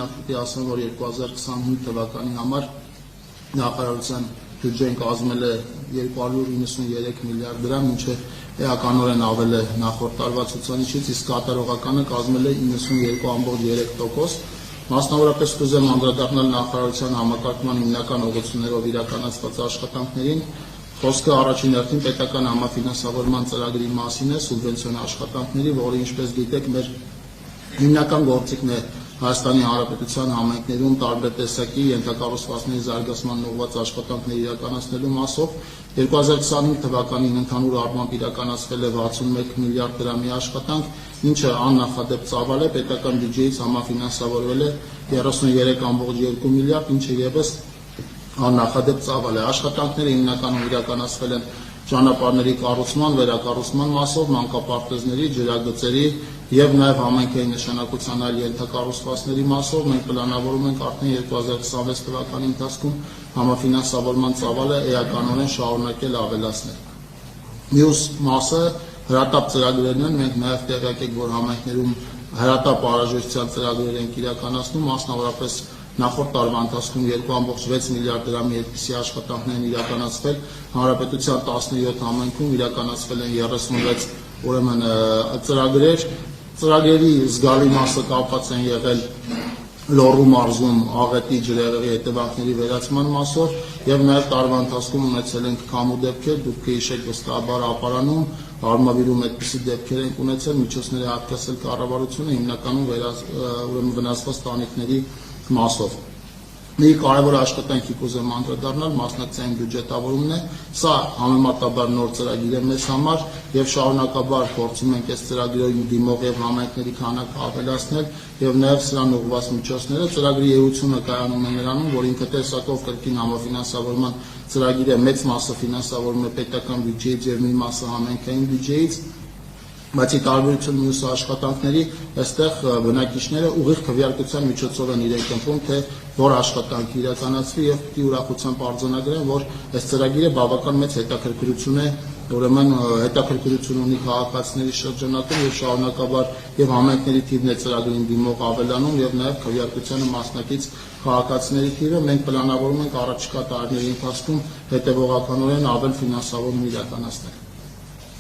նախ պիտի ասեմ, որ 2025 թվականի համար նախարարության բյուջեն կազմել է 293 միլիարդ դրամ, ինչը էականորեն ավել է նախորդ տարվա ցուցանիշից, իսկ կատարողականը կազմել է 92.3%։ Մասնավորապես կուզեմ անդրադառնալ նախարարության համակարգման հիմնական ուղղություններով իրականացված աշխատանքներին։ Խոսքը առաջին հերթին պետական համաֆինանսավորման ծրագրի մասին է, սուբվենցիոն աշխատանքների, որը ինչպես գիտեք, մեր հիմնական գործիքն է Հայաստանի Հանրապետության համայնքներում տարբեր տեսակի ենթակառուցվածքների զարգացման ուղղված աշխատանքներ իրականացնելու մասով 2025 թվականին ընդհանուր առմամբ իրականացվել է 61 միլիարդ դրամի աշխատանք, ինչը աննախադեպ ծավալ է, պետական բյուջեից համաֆինանսավորվել է 33.2 միլիարդ, ինչը ևս աննախադեպ ծավալ է։ Աշխատանքները հիմնականում իրականացվել են ճանապարհների կառուցման, վերակառուցման մասով, մանկապարտեզների, ջրագծերի եւ նաեւ համայնքային նշանակության այլ ենթակառուցվածքների մասով։ Մենք պլանավորում ենք արդեն 2026 թվականի ընթացքում համաֆինանսավորման ծավալը էականորեն շարունակել ավելացնել։ Մյուս մասը հրատապ ծրագրերն են, մենք նաեւ տեղյակ եք, որ համայնքներում հրատապ արժեշտության ծրագրեր ենք իրականացնում, մասնավորապես նախորդ տարվա ընթացքում 2.6 միլիարդ դրամի այդպիսի աշխատանքներ են իրականացվել, հանրապետության 17 համայնքում իրականացվել են 36 ուրեմն ծրագրեր, ծրագրերի զգալի մասը կապված են եղել Լոռու մարզում աղետի ջրեղեղի հետևանքների վերացման մասով եւ նաեւ տարվա ընթացքում ունեցել ենք քամու դեպքեր, դուք կհիշեք վստահաբար ապարանում Արմավիրում այդպիսի դեպքեր են ունեցել, միջոցները հատկացել կառավարությունը հիմնականում ուրեմն վնասված տանիքների մասով։ Մի կարևոր աշխատանքի կուզեմ անդրադառնալ մասնակցային բյուջետավորումն է, սա համեմատաբար նոր ծրագիր է մեզ համար եւ շարունակաբար փորձում ենք այս ծրագրերին դիմող եւ համայնքների քանակը ավելացնել եւ նաեւ սրան ուղղված միջոցները ծրագրի էությունը կայանում է նրանում, որ ինքը տեսակով կրկին համաֆինանսավորման ծրագիրը մեծ մասը ֆինանսավորվում է պետական բյուջեից եւ մի մասը համայնքային բյուջեից, բացի տարբերություն մյուս աշխատանքների, այստեղ բնակիչները ուղիղ քվեարկության միջոցով են իրենք ընտրում, թե որ աշխատանք իրականացվի եւ պիտի ուրախությամբ արձանագրեն, որ այս ծրագիրը բավական մեծ հետաքրքրություն է, ուրեմն հետաքրքրություն ունի քաղաքացիների շրջանակում եւ շարունակաբար եւ համայնքների թիվն է ծրագրին դիմող ավելանում եւ նաեւ քվեարկությանը մասնակից քաղաքացիների թիվը մենք պլանավորում ենք առաջիկա տարիների ընթացքում հետեւողականորեն ավել ֆինանսավորում իրականացնել։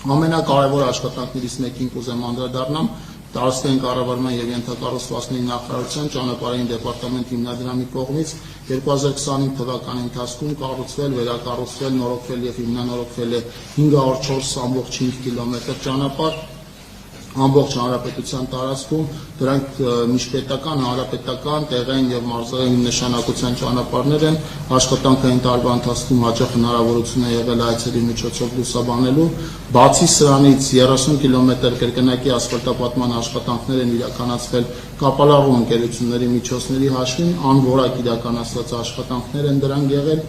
Ամենակարևոր աշխատանքներից մեկին կուզեմ անդրադառնամ Տարածքային կառավարման եւ ենթակառուցվածքների նախարարության ճանապարհային դեպարտամենտ հիմնադրամի կողմից 2025 թվականի ընթացքում կառուցվել, վերակառուցվել, նորոգվել եւ հիմնանորոգվել է 504.5 կիլոմետր ճանապարհ ամբողջ հանրապետության տարածքում, դրանք միջպետական, հանրապետական, տեղային եւ մարզային նշանակության ճանապարհներ են, աշխատանքային տարվա ընթացքում հաջող հնարավորություն է եղել այցերի միջոցով լուսաբանելու, բացի սրանից 30 կիլոմետր կրկնակի ասֆալտապատման աշխատանքներ են իրականացվել կապալառու ընկերությունների միջոցների հաշվին, անորակ իրականացված աշխատանքներ են դրանք եղել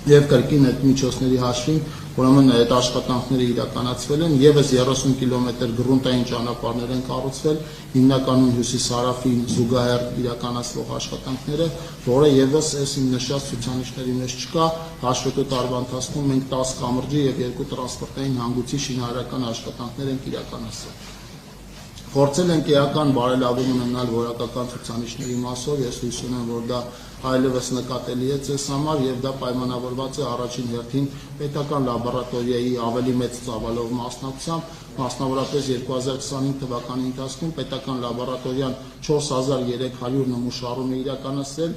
եւ կրկին այդ միջոցների հաշվին ուրեմն այդ աշխատանքները իրականացվել են եւս 30 կիլոմետր գրունտային ճանապարհներ են կառուցվել հիմնականում հյուսիս-հարավին զուգահեռ իրականացվող աշխատանքները, որը եւս այս նշած ցուցանիշների մեջ չկա, հաշվետու տարվա ընթացքում մենք 10 կամրջի եւ 2 տրանսպորտային հանգույցի շինարարական աշխատանքներ ենք իրականացրել։ Փորձել ենք էական բարելավում ունենալ որակական ցուցանիշների մասով, ես հույս ունեմ, որ դա այլևս նկատելի է ձեզ համար եւ դա պայմանավորված է առաջին հերթին պետական լաբորատորիայի ավելի մեծ ծավալով մասնակցությամբ, մասնավորապես 2025 թվականի ընթացքում պետական լաբորատորիան 4300 նմուշարում է իրականացրել,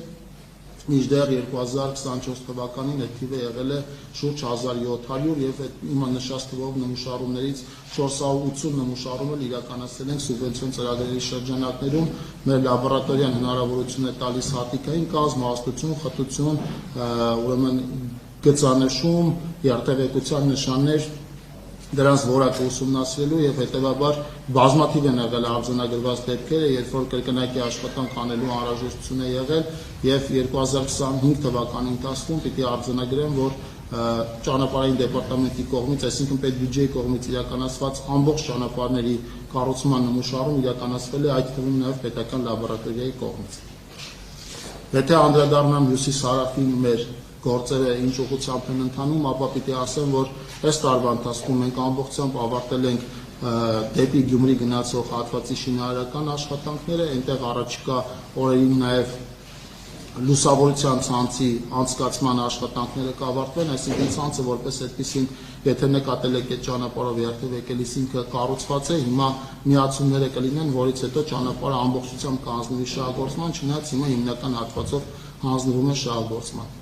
մինչդեռ 2024 թվականին այդ թիվը եղել է շուրջ 1700 եւ այդ իմը նշած թվով նմուշարումներից 480 նմուշարում을 իրականացել են սուբվենցիոն ծրագրերի շրջանակներում, մեր լաբորատորիան հնարավորություն է տալիս հատիկային կազմ, հաստություն, խտություն, ուրեմն գծանշում, երթևեկության նշաններ դրանց որակը ուսումնասիրելու եւ հետեւաբար բազմաթիվ են եղել արձանագրված դեպքերը, երբ որ կրկնակի աշխատանք անելու անհրաժեշտություն է եղել եւ 2025 թվականի ընթացքում պիտի արձանագրեմ, որ ճանապարհային դեպարտամենտի կողմից, այսինքն պետբյուջեի կողմից իրականացված ամբողջ ճանապարհների կառուցման նմուշարում իրականացվել է այդ թվում նաեւ պետական լաբորատորիայի կողմից։ Եթե անդրադառնամ հյուսիս-հարավին մեր գործերը ինչ ուղղությամբ են ընթանում, ապա պիտի ասեմ, որ այս տարվա ընթացքում մենք ամբողջությամբ ավարտել ենք դեպի Գյումրի գնացող հատվածի շինարարական աշխատանքները, այնտեղ առաջիկա օրերին նաև լուսավորության ցանցի անցկացման աշխատանքները կավարտվեն, այսինքն ցանցը որպես այդպեսին, եթե նկատել եք այդ ճանապարհով երթև եկելիս ինքը կառուցված է, հիմա միացումները կլինեն, որից հետո ճանապարհը ամբողջությամբ կհանձնվի շահագործման, չնայած հիմա հիմնական հատվածով հանձնվում է շահագործման։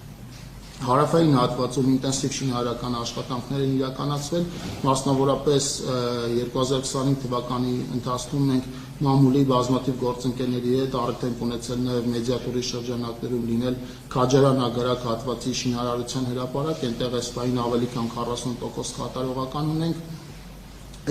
Հարավային հատվածում ինտենսիվ շինարարական աշխատանքներ են իրականացվել, մասնավորապես 2025 թվականի ընթացքում մենք մամուլի բազմաթիվ գործընկերների հետ արդեն ունեցել նաև մեդիատորի շրջանակներում լինել Քաջարան Ագարակ հատվածի շինարարության հրապարակ, այնտեղ այս պահին ավելի քան 40% կատարողական ունենք։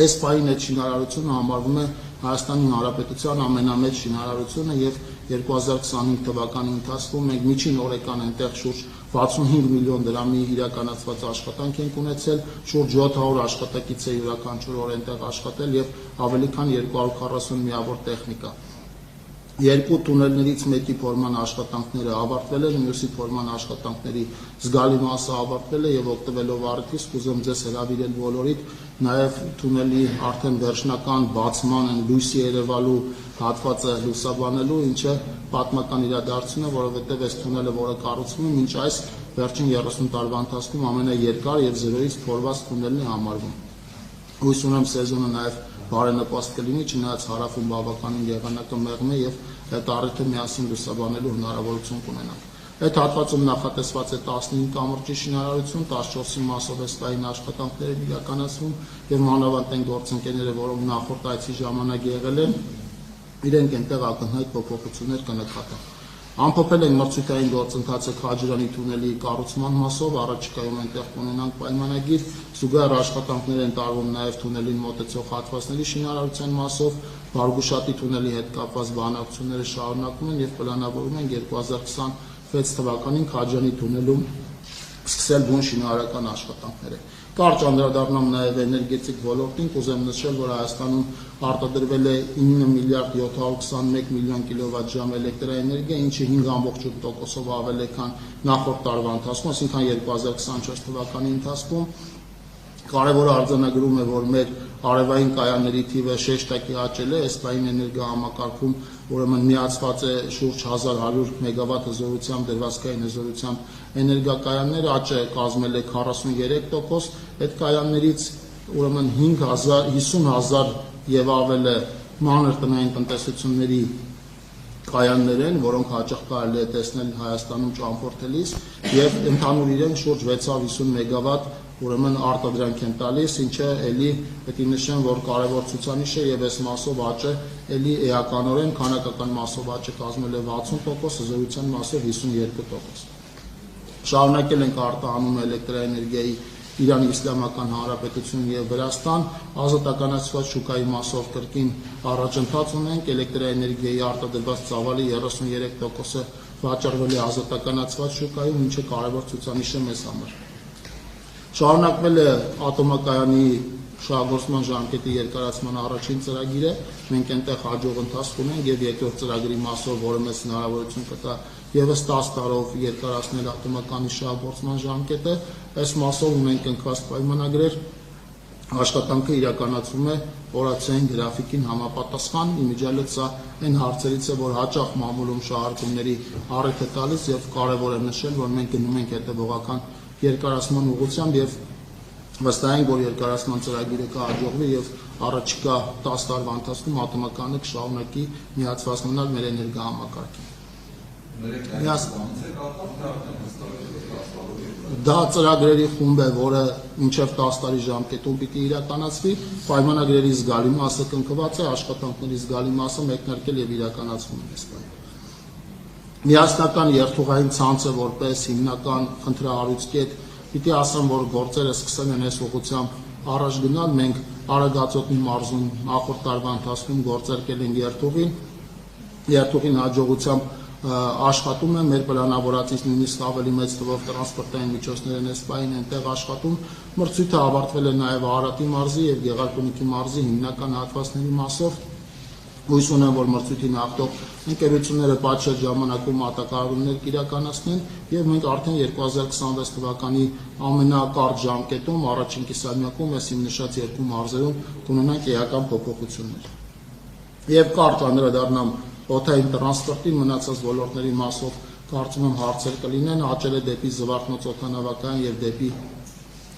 Այս պահին այդ շինարարությունը համարվում է Հայաստանի Հանրապետության ամենամեծ շինարարությունը եւ 2025 թվականի ընթացքում մենք միջին օրական այնտեղ շուրջ 65 միլիոն դրամի իրականացված աշխատանք ենք ունեցել, շուրջ 700 աշխատակից է յուրաքանչյուր օր այնտեղ աշխատել եւ ավելի քան 240 միավոր տեխնիկա։ Երկու տունելներից մեկի փորման աշխատանքները ավարտվել են, մյուսի փորման աշխատանքների զգալի մասը ավարտվել է եւ օգտվելով առիթից կուզեմ ձեզ հրավիրել բոլորիդ նաեւ թունելի արդեն վերջնական բացման լույսի երևալու հատվածը լուսաբանելու, ինչը պատմական իրադարձություն է, որովհետեւ այս թունելը, որը կառուցվում է, մինչ այս վերջին 30 տարվա ընթացքում ամենաերկար եւ զրոյից փորված թունելն է համարվում։ Հույս ունեմ սեզոնը նաեւ բարենպաստ կլինի, չնայած հարավում բավականին եղանակը մեղմ է եւ այդ առիթը միասին լուսաբանելու հնարավորություն կունենանք։ Այդ հատվածում նախատեսված է 15 կամրջի շինարարություն, 14-ի մասով այս պահին աշխատանքներ են իրականացվում եւ մանավանդ այն գործընկերները, որոնք նախորդ այցի ժամանակ եղել են, իրենք այնտեղ ակնհայտ փոփոխություններ կնկատեն։ Ամփոփել են մրցույթային գործընթացը Քաջարանի թունելի կառուցման մասով, առաջիկայում այնտեղ կունենանք պայմանագիր, զուգահեռ աշխատանքներ են տարվում նաև թունելին մոտեցող հատվածների շինարարության մասով, Վարգուշատի թունելի հետ կապված բանակցությունները շարունակվում են եւ պլանավորում են 2026 թվականին Քաջարանի թունելում սկսել բուն շինարարական աշխատանքները։ Կարճ անդրադառնամ նաև էներգետիկ ոլորտին, կուզեմ նշել, որ Հայաստանում արտադրվել է 9 միլիարդ 721 միլիոն կիլովատժամ էլեկտրաէներգիա, ինչը 5.8%-ով ավել է, քան նախորդ տարվա ընթացքում, այսինքն 2024 թվականի ընթացքում։ Կարևոր արձանագրում է, որ մեր արևային կայանների թիվը 6% աճել է, այս պահին էներգահամակարգում ուրեմն միացված է շուրջ 1100 մեգավատ հզորությամբ դրվածքային հզորությամբ էներգակայաններ, աճը կազմել է 43%, այդ կայաններից ուրեմն 50,000 եւ ավել է մանր տնային տնտեսությունների կայաններ են, որոնք հաճախ կարելի է տեսնել Հայաստանում ճամփորդելիս, եւ ընդհանուր իրեն շուրջ 650 մեգավատ ուրեմն արտադրանք են տալիս, ինչը էլի պետք է նշեմ, որ կարևոր ցուցանիշ է եւ այս մասով աճը էլի էականորեն քանակական մասով աճը կազմել է 60%, հզորության մասով 52%։ Շարունակել ենք արտահանում էլեկտրաէներգիայի Իրանի Իսլամական Հանրապետություն եւ Վրաստան, ազատականացված շուկայի մասով կրկին առաջընթաց ունենք, էլեկտրաէներգիայի արտադրված ծավալի 33%-ը վաճառվել է ազատականացված շուկայում, ինչը կարևոր ցուցանիշ է մեզ համար։ Շարունակվել է ատոմակայանի շահագործման ժամկետի երկարացման առաջին ծրագիրը, մենք այնտեղ հաջող ընթացք ունենք եւ երկրորդ ծրագրի մասով, որը մեզ հնարավորություն կտա եւս 10 տարով երկարացնել ատոմականի շահագործման ժամկետը, այս մասով ունենք ընկված պայմանագրեր, աշխատանքը իրականացվում է օրացիային գրաֆիկին համապատասխան, իմիջիալից սա այն հարցերից է, որ հաճախ մամուլում շահարկումների առիթ է տալիս եւ կարեւոր է նշել, որ մենք գնում ենք հետեւողական երկարացման ուղղությամբ եւ վստահ ենք, որ երկարացման ծրագիրը կհաջողվի եւ առաջիկա 10 տարվա ընթացքում ատոմականը կշարունակի միացված մնալ մեր էներգահամակարգին։ Դա ծրագրերի խումբ է, որը մինչև 10 տարի ժամկետում պիտի իրականացվի, պայմանագրերի զգալի մասը կնքված է, աշխատանքների զգալի մասը մեկնարկել եւ իրականացվում է այս պահին։ Միասնական երթուղային ցանցը որպես հիմնական խնդրահարույց պիտի ասեմ, որ գործերը սկսել են այս ուղղությամբ առաջ գնալ, մենք Արագածոտնի մարզում նախորդ տարվա ընթացքում գործարկել ենք երթուղին հաջողությամբ աշխատում է, մեր պլանավորածից նույնիսկ ավելի մեծ թվով տրանսպորտային միջոցներ են այս պահին այնտեղ աշխատում, մրցույթը ավարտվել է նաև Արարատի մարզի եւ Գեղարքունիքի մարզի հիմնական հատվածների մասով, Հույս ունեմ, որ մրցույթի նախտող ընկերությունները պատշաճ ժամանակում մատակարարումներ կիրականացնեն եւ մենք արդեն 2026 թվականի ամենակարճ ժամկետում առաջին կիսամյակում այս իմ նշած երկու մարզերում կունենանք էական փոփոխություններ։ Եվ կարճ անդրադառնամ օդային տրանսպորտի մնացած ոլորտների մասով կարծում եմ հարցեր կլինեն, հաճել է դեպի Զվարթնոց օդանավակայան եւ դեպի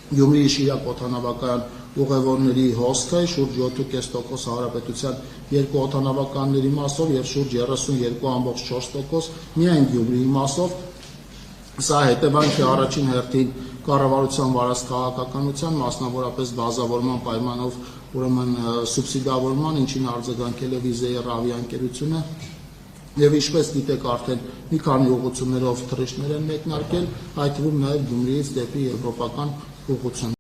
Գյումրիի Շիրակ օդանավակայան ուղևորների հոսքը շուրջ 7.5% հանրապետության երկու օդանավականների մասով եւ շուրջ 32.4% միայն Գյումրիի մասով։ Սա հետևանք է առաջին հերթին կառավարության վարած քաղաքականության, մասնավորապես բազավորման պայմանով, ուրեմն սուբսիդավորման, ինչին արձագանքել է Վիզեյր ավիաընկերությունը, եւ ինչպես գիտեք արդեն մի քանի ուղղություններով թռիչքներ են մեկնարկել, այդ թվում նաեւ Գյումրիից դեպի եվրոպական ուղղություն։